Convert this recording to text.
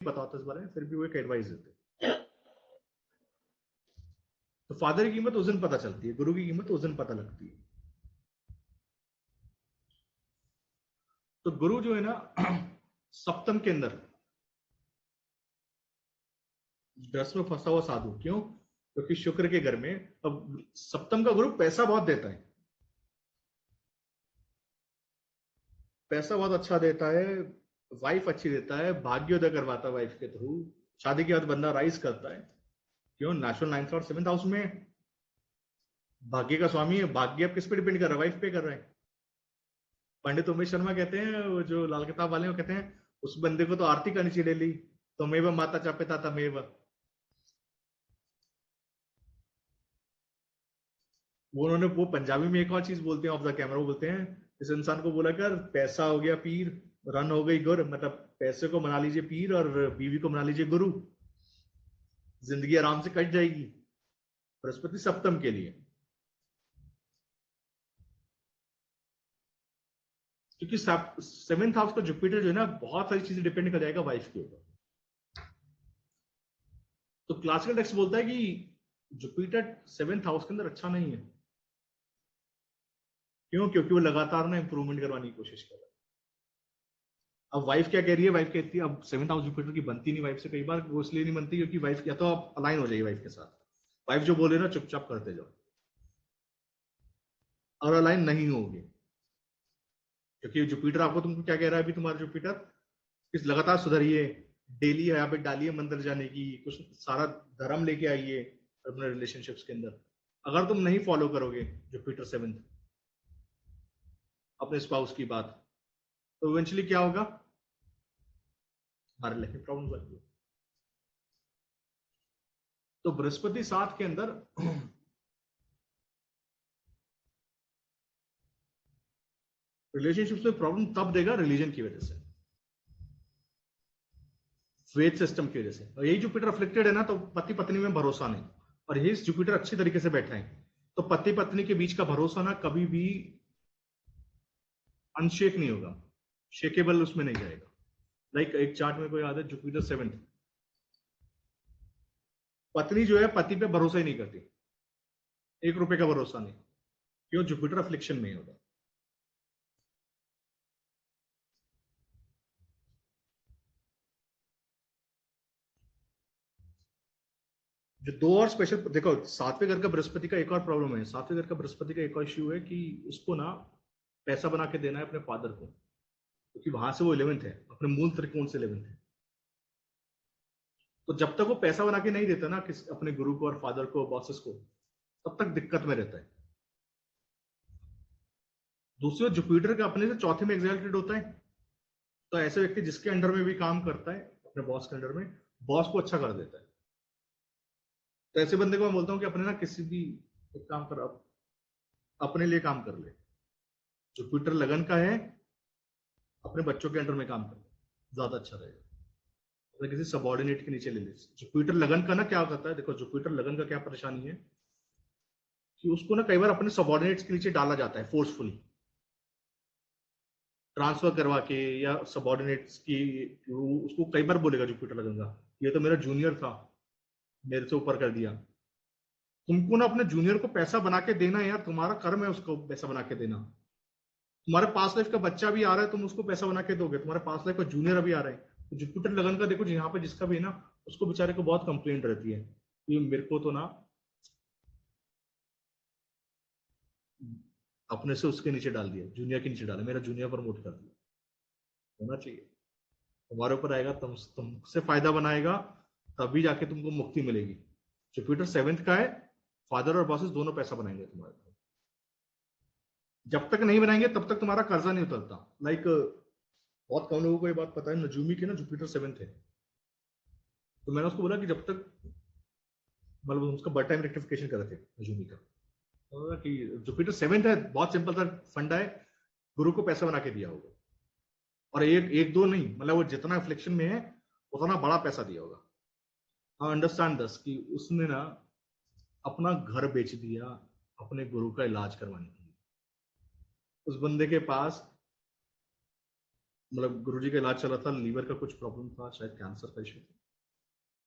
पता होता इस बारे में, फिर भी वो एक एडवाइस देते। तो फादर की कीमत उस दिन पता चलती है, गुरु की कीमत उस दिन पता लगती है। तो गुरु जो है ना सप्तम के अंदर दस में फंसा हुआ साधु, क्यों? क्योंकि शुक्र के घर में, अब सप्तम का गुरु पैसा बहुत देता है, पैसा बहुत अच्छा देता है, वाइफ अच्छी देता है, भाग्योदय करवाता है वाइफ के थ्रू, शादी के बाद बंदा राइज करता है। क्यों? नेचुरल 9th और 7th हाउस में भाग्य का स्वामी है। भाग्य अब किस पे डिपेंड कर रहा है? वाइफ पे कर रहा है। पंडित उमेश शर्मा कहते हैं, वो जो लाल किताब वाले, वो कहते हैं उस बंदे को तो आरती करनी चाहिए डेली, तमेव माता च पिता तमेव। वो उन्होंने वो पंजाबी में एक और चीज बोलते हैं ऑफ द कैमरा, वो बोलते हैं इस इंसान को बोला कर पैसा हो गया पीर, रन हो गई गुर, मतलब पैसे को मना लीजिए पीर और बीवी को मना लीजिए गुरु, जिंदगी आराम से कट जाएगी। बृहस्पति सप्तम के लिए, क्योंकि 7th हाउस का जुपिटर जो है ना, बहुत सारी चीजें डिपेंड कर जाएगा वाइफ के ऊपर। तो क्लासिकल टेक्स्ट बोलता है कि जुपिटर 7th हाउस के अंदर अच्छा नहीं है। क्यों? क्योंकि वो लगातार ना इंप्रूवमेंट करवाने की कोशिश कर रहा है। अब वाइफ क्या कह रही है? वाइफ कहती है, अब 7th हाउस जुपिटर की बनती नहीं वाइफ से, कई बार वो इसलिए नहीं बनती क्योंकि वाइफ या तो आप अलाइन हो जाइए वाइफ के साथ, वाइफ जो बोले ना चुपचाप करते जाओ, और अलाइन नहीं होगे, क्योंकि जुपिटर आपको तुमको क्या कह रहा है अभी? तुम्हारा जुपिटर इस लगातार सुधरिए, डेली हैबिट डालिए मंदिर जाने की, कुछ सारा धर्म लेके आइए अपने रिलेशनशिप्स के अंदर। अगर तुम नहीं फॉलो करोगे जुपिटर 7th अपने स्पाउस की बात, तो इवेंचुअली क्या होगा? हमारे लाइफ में प्रॉब्लम आएगी। तो बृहस्पति 7 के अंदर रिलेशनशिप्स में प्रॉब्लम तब देगा रिलीजन की वजह से, वेद सिस्टम की वजह से। और यही जुपिटर अफ्लिक्टेड है ना, तो पति पत्नी में भरोसा नहीं, और यही जुपिटर अच्छी तरीके से बैठा है, तो पति पत्नी के बीच का भरोसा ना कभी भी अनशेक नहीं होगा, शेकेबल उसमें नहीं जाएगा। लाइक एक चार्ट में कोई याद है, जुपिटर 7th, पत्नी जो है पति पे भरोसा ही नहीं करती, 1 रुपए का भरोसा नहीं। क्यों? जुपिटर अफ्लिक्शन में होगा। जो दो और स्पेशल देखो, 7वें घर का बृहस्पति का एक और प्रॉब्लम है, 7वें घर का बृहस्पति का एक और इश्यू है कि उसको ना पैसा बना के देना है अपने फादर को, क्योंकि वहां से वो 11th है, अपने मूल त्रिकोण से 11th है। तो जब तक वो पैसा बना के नहीं देता ना किस अपने गुरु को और फादर को, बॉसेस को, तब तक दिक्कत में रहता है। दूसरी ओर जुपिटर का अपने से चौथे में एग्जैल्टेड होता है, तो ऐसे व्यक्ति जिसके अंडर में भी काम करता है, अपने बॉस के अंडर में, बॉस को अच्छा कर देता है। तो ऐसे बंदे को मैं बोलता हूँ कि अपने ना किसी भी एक काम कर, अपने लिए काम कर ले। जुपिटर लगन का है, अपने बच्चों के अंडर में काम कर ले, ज्यादा अच्छा रहेगा। अपने किसी सबॉर्डिनेट के नीचे ले ले। जुपिटर लगन का ना क्या करता है, देखो जुपिटर लगन का क्या परेशानी है कि उसको ना कई बार अपने सबॉर्डिनेट्स के नीचे डाला जाता है फोर्सफुली, ट्रांसफर करवा के या सबॉर्डिनेट्स की। उसको कई बार बोलेगा जुपिटर लगेगा, ये तो मेरा जूनियर था, मेरे से ऊपर कर दिया। तुमको ना अपने जूनियर को पैसा बना के देना है यार, तुम्हारा कर्म है उसको पैसा बना के देना। तुम्हारे पास लाइफ का बच्चा भी आ रहा है, तुम उसको पैसा बना के दोगे, तुम्हारे पास लाइफ का जूनियर अभी आ रहा है। तो जुपिटर लगन का देखो, यहाँ पे जिसका भी है ना, उसको बेचारे को बहुत कंप्लेंट रहती है कि मेरे को तो ना अपने से उसके नीचे डाल दिया, जूनियर के नीचे डाला, मेरा जूनियर प्रमोट कर दिया। होना चाहिए, तुम्हारे ऊपर आएगा, तुमसे फायदा बनाएगा, तभी जाके तुमको मुक्ति मिलेगी। जुपिटर 7th का है, फादर और बॉसेस दोनों पैसा बनाएंगे तुम्हारे ऊपर। जब तक नहीं बनाएंगे तब तक तुम्हारा कर्जा नहीं उतरता। लाइक बहुत कम लोगों को ये बात पता है, नजूमी की ना जुपिटर 7th है, तो मैंने उसको बोला कि जब तक, मतलब उसका बर्थ टाइम रेक्टिफिकेशन कर रहे थे नजूमी का, तो कि जुपिटर 7th है, बहुत सिंपल सा फंडा है, गुरु को पैसा बना के दिया होगा, और एक एक दो नहीं, मतलब वो जितना अफ्लिक्शन में है उतना बड़ा पैसा दिया होगा। हाँ, अंडरस्टैंड दस कि उसने ना अपना घर बेच दिया अपने गुरु का इलाज करवाने के लिए। उस बंदे के पास मतलब गुरुजी का इलाज चल रहा था, लीवर का कुछ प्रॉब्लम था, शायद कैंसर का इशू था,